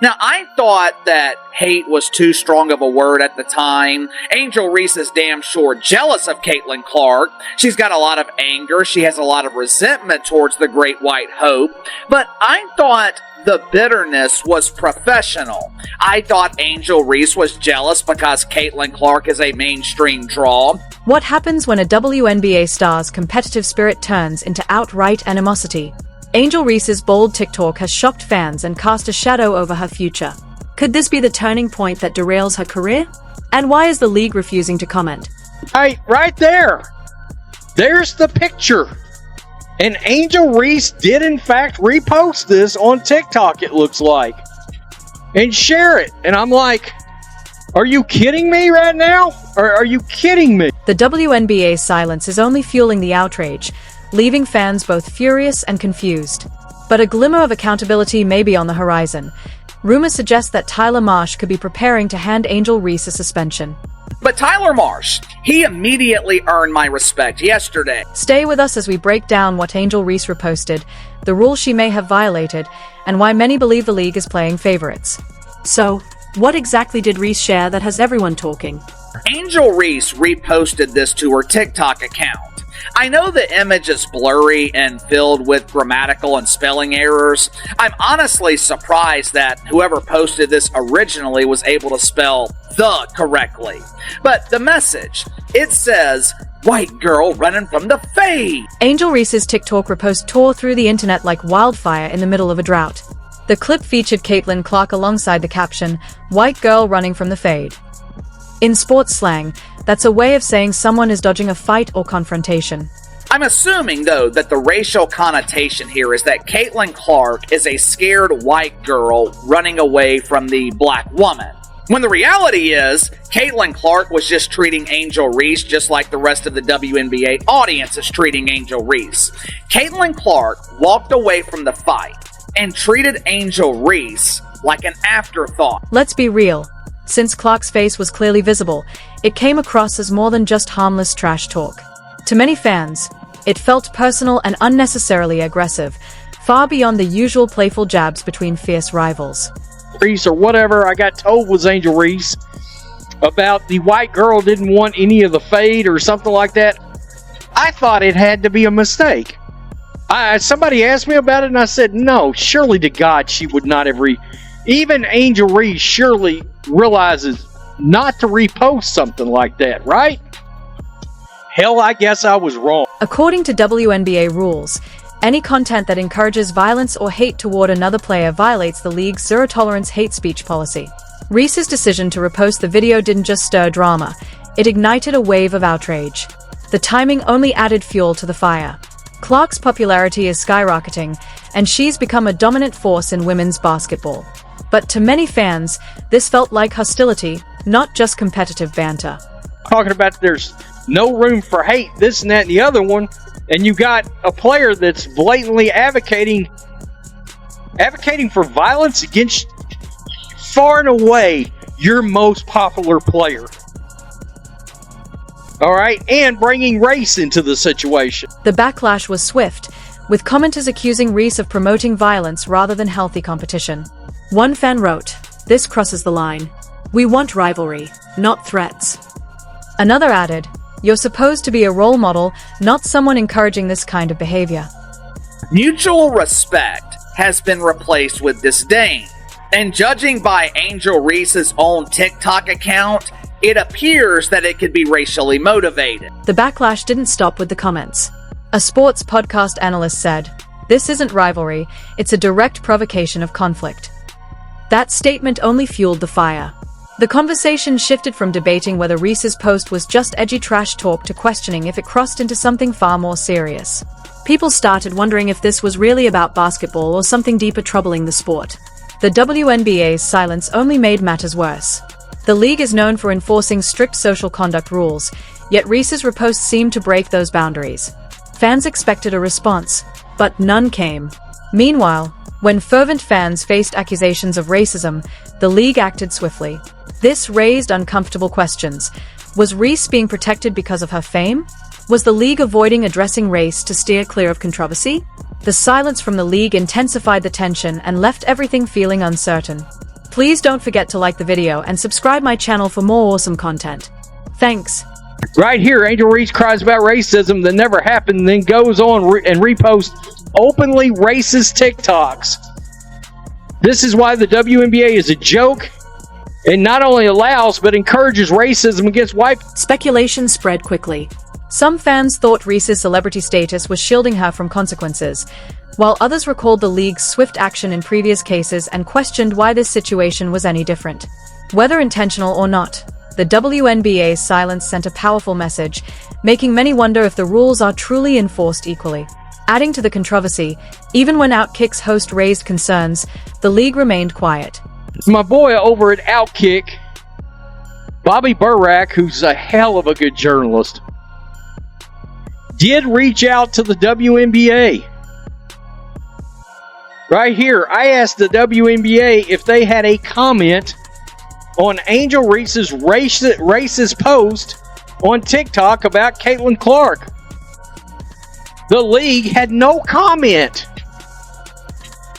Now, I thought that hate was too strong of a word at the time. Angel Reese is damn sure jealous of Caitlin Clark. She's got a lot of anger. She has a lot of resentment towards the Great White Hope. But I thought the bitterness was professional. I thought Angel Reese was jealous because Caitlin Clark is a mainstream draw. What happens when a WNBA star's competitive spirit turns into outright animosity? Angel Reese's bold TikTok has shocked fans and cast a shadow over her future. Could this be the turning point that derails her career? And why is the league refusing to comment? Right there. There's the picture. And Angel Reese did in fact repost this on TikTok, it looks like, and share it. And I'm like, are you kidding me right now? Are you kidding me? The WNBA's silence is only fueling the outrage, leaving fans both furious and confused. But a glimmer of accountability may be on the horizon. Rumors suggest that Tyler Marsh could be preparing to hand Angel Reese a suspension. But Tyler Marsh, he immediately earned my respect yesterday. Stay with us as we break down what Angel Reese reposted, the rules she may have violated, and why many believe the league is playing favorites. So, what exactly did Reese share that has everyone talking? Angel Reese reposted this to her TikTok account. I know the image is blurry and filled with grammatical and spelling errors. I'm honestly surprised that whoever posted this originally was able to spell "the" correctly. But the message, it says, "White girl running from the fade." Angel Reese's TikTok repost tore through the internet like wildfire in the middle of a drought. The clip featured Caitlin Clark alongside the caption, "White girl running from the fade." In sports slang, that's a way of saying someone is dodging a fight or confrontation. I'm assuming, though, that the racial connotation here is that Caitlin Clark is a scared white girl running away from the black woman. When the reality is, Caitlin Clark was just treating Angel Reese just like the rest of the WNBA audience is treating Angel Reese. Caitlin Clark walked away from the fight and treated Angel Reese like an afterthought. Let's be real. Since Clark's face was clearly visible, it came across as more than just harmless trash talk. To many fans, it felt personal and unnecessarily aggressive, far beyond the usual playful jabs between fierce rivals. Reese or whatever I got told was Angel Reese about the white girl didn't want any of the fade or something like that. I thought it had to be a mistake. Somebody asked me about it and I said, no, surely to God she would not have even Angel Reese surely realizes not to repost something like that, right? Hell, I guess I was wrong. According to WNBA rules, any content that encourages violence or hate toward another player violates the league's zero-tolerance hate speech policy. Reese's decision to repost the video didn't just stir drama, it ignited a wave of outrage. The timing only added fuel to the fire. Clark's popularity is skyrocketing, and she's become a dominant force in women's basketball. But to many fans, this felt like hostility, not just competitive banter. Talking about there's no room for hate, this and that and the other one, and you got a player that's blatantly advocating for violence against far and away your most popular player. All right, and bringing race into the situation. The backlash was swift, with commenters accusing Reese of promoting violence rather than healthy competition. One fan wrote, "This crosses the line. We want rivalry, not threats." Another added, "You're supposed to be a role model, not someone encouraging this kind of behavior." Mutual respect has been replaced with disdain. And judging by Angel Reese's own TikTok account, it appears that it could be racially motivated. The backlash didn't stop with the comments. A sports podcast analyst said, "This isn't rivalry, it's a direct provocation of conflict." That statement only fueled the fire. The conversation shifted from debating whether Reese's post was just edgy trash talk to questioning if it crossed into something far more serious. People started wondering if this was really about basketball or something deeper troubling the sport. The WNBA's silence only made matters worse. The league is known for enforcing strict social conduct rules, yet Reese's repost seemed to break those boundaries. Fans expected a response, but none came. Meanwhile, when fervent fans faced accusations of racism, the league acted swiftly. This raised uncomfortable questions. Was Reese being protected because of her fame? Was the league avoiding addressing race to steer clear of controversy? The silence from the league intensified the tension and left everything feeling uncertain. Please don't forget to like the video and subscribe my channel for more awesome content. Thanks. Right here, Angel Reese cries about racism that never happened, then goes on and reposts openly racist TikToks. This is why the WNBA is a joke and not only allows but encourages racism against white. Speculation spread quickly. Some fans thought Reese's celebrity status was shielding her from consequences, while others recalled the league's swift action in previous cases and questioned why this situation was any different. Whether intentional or not, the WNBA's silence sent a powerful message, making many wonder if the rules are truly enforced equally. Adding to the controversy, even when Outkick's host raised concerns, the league remained quiet. My boy over at Outkick, Bobby Burack, who's a hell of a good journalist, did reach out to the WNBA. Right here, I asked the WNBA if they had a comment on Angel Reese's racist post on TikTok about Caitlin Clark. The league had no comment,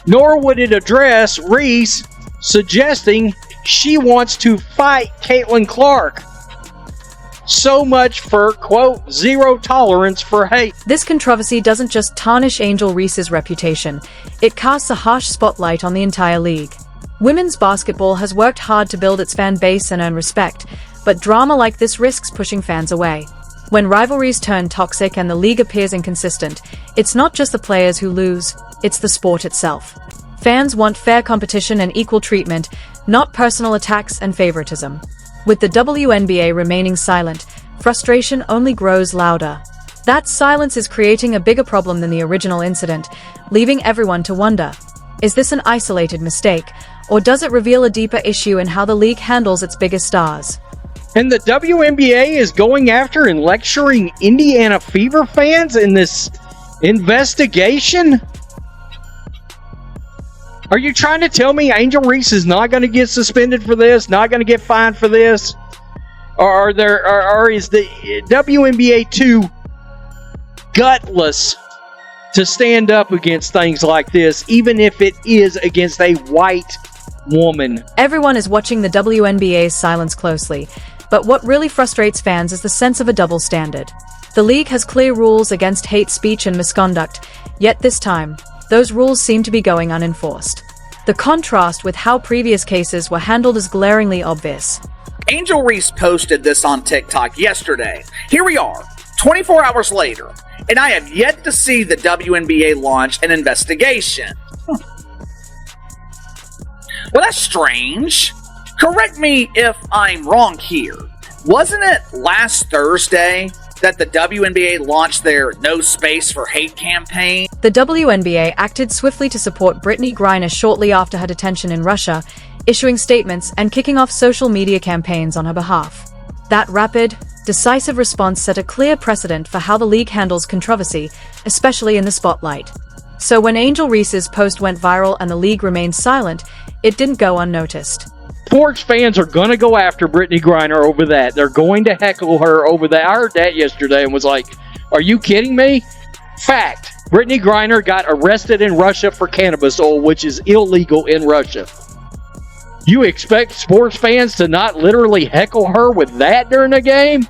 nor would it address Reese suggesting she wants to fight Caitlin Clark. So much for, quote, zero tolerance for hate. This controversy doesn't just tarnish Angel Reese's reputation, it casts a harsh spotlight on the entire league. Women's basketball has worked hard to build its fan base and earn respect, but drama like this risks pushing fans away. When rivalries turn toxic and the league appears inconsistent, it's not just the players who lose, it's the sport itself. Fans want fair competition and equal treatment, not personal attacks and favoritism. With the WNBA remaining silent, frustration only grows louder. That silence is creating a bigger problem than the original incident, leaving everyone to wonder, is this an isolated mistake, or does it reveal a deeper issue in how the league handles its biggest stars? And the WNBA is going after and lecturing Indiana Fever fans in this investigation? Are you trying to tell me Angel Reese is not going to get suspended for this, not going to get fined for this? Or is the WNBA too gutless to stand up against things like this, even if it is against a white woman? Everyone is watching the WNBA's silence closely, but what really frustrates fans is the sense of a double standard. The league has clear rules against hate speech and misconduct, yet this time, those rules seem to be going unenforced. The contrast with how previous cases were handled is glaringly obvious. Angel Reese posted this on TikTok yesterday. Here we are, 24 hours later, and I have yet to see the WNBA launch an investigation. Well, that's strange. Correct me if I'm wrong here. Wasn't it last Thursday that the WNBA launched their No Space for Hate campaign? The WNBA acted swiftly to support Brittany Griner shortly after her detention in Russia, issuing statements and kicking off social media campaigns on her behalf. That rapid, decisive response set a clear precedent for how the league handles controversy, especially in the spotlight. So when Angel Reese's post went viral and the league remained silent, it didn't go unnoticed. Sports fans are going to go after Brittany Griner over that. They're going to heckle her over that. I heard that yesterday and was like, are you kidding me? Fact. Brittany Griner got arrested in Russia for cannabis oil, which is illegal in Russia. You expect sports fans to not literally heckle her with that during a game?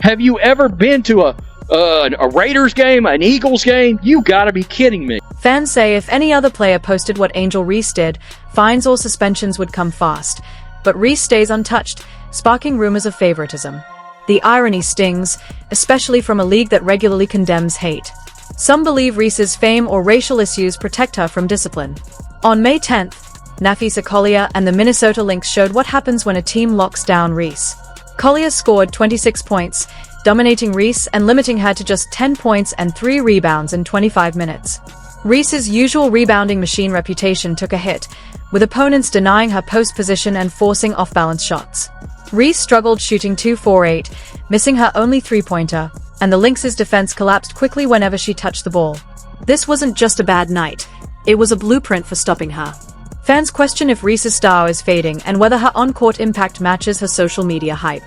Have you ever been to a Raiders game, an Eagles game? You gotta be kidding me. Fans say if any other player posted what Angel Reese did, fines or suspensions would come fast. But Reese stays untouched, sparking rumors of favoritism. The irony stings, especially from a league that regularly condemns hate. Some believe Reese's fame or racial issues protect her from discipline. On May 10th, Nafisa Collier and the Minnesota Lynx showed what happens when a team locks down Reese. Collier scored 26 points, dominating Reese and limiting her to just 10 points and 3 rebounds in 25 minutes. Reese's usual rebounding machine reputation took a hit, with opponents denying her post position and forcing off-balance shots. Reese struggled shooting 2 for 8, missing her only three-pointer, and the Lynx's defense collapsed quickly whenever she touched the ball. This wasn't just a bad night, it was a blueprint for stopping her. Fans question if Reese's star is fading and whether her on-court impact matches her social media hype.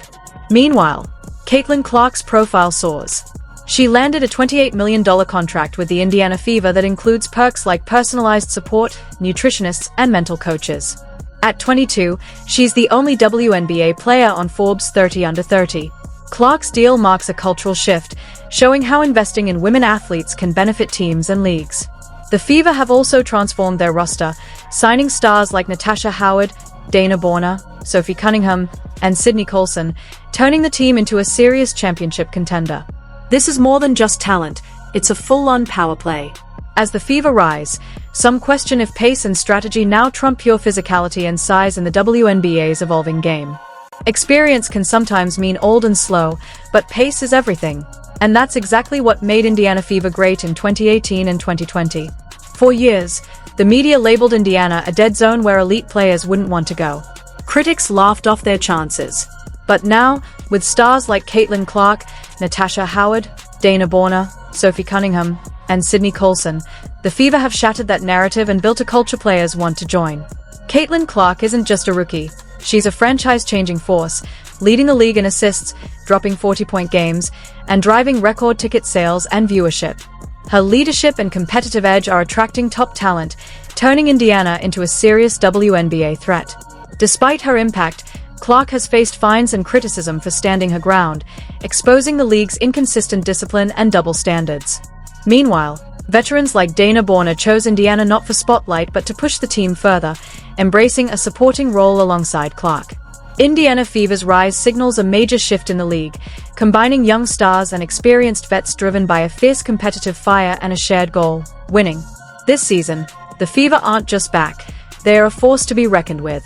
Meanwhile, Caitlin Clark's profile soars. She landed a $28 million contract with the Indiana Fever that includes perks like personalized support, nutritionists, and mental coaches. At 22, she's the only WNBA player on Forbes 30 Under 30. Clark's deal marks a cultural shift, showing how investing in women athletes can benefit teams and leagues. The Fever have also transformed their roster, signing stars like Natasha Howard, Dana Borner, Sophie Cunningham, and Sydney Colson, turning the team into a serious championship contender. This is more than just talent, it's a full-on power play. As the Fever rise, some question if pace and strategy now trump pure physicality and size in the WNBA's evolving game. Experience can sometimes mean old and slow, but pace is everything. And that's exactly what made Indiana Fever great in 2018 and 2020. For years, the media labeled Indiana a dead zone where elite players wouldn't want to go. Critics laughed off their chances. But now, with stars like Caitlin Clark, Natasha Howard, Dana Borner, Sophie Cunningham, and Sydney Colson, the Fever have shattered that narrative and built a culture players want to join. Caitlin Clark isn't just a rookie. She's a franchise-changing force, leading the league in assists, dropping 40-point games, and driving record ticket sales and viewership. Her leadership and competitive edge are attracting top talent, turning Indiana into a serious WNBA threat. Despite her impact, Clark has faced fines and criticism for standing her ground, exposing the league's inconsistent discipline and double standards. Meanwhile, veterans like Dana Borner chose Indiana not for spotlight but to push the team further, embracing a supporting role alongside Clark. Indiana Fever's rise signals a major shift in the league, combining young stars and experienced vets driven by a fierce competitive fire and a shared goal: winning. This season, the Fever aren't just back, they are a force to be reckoned with.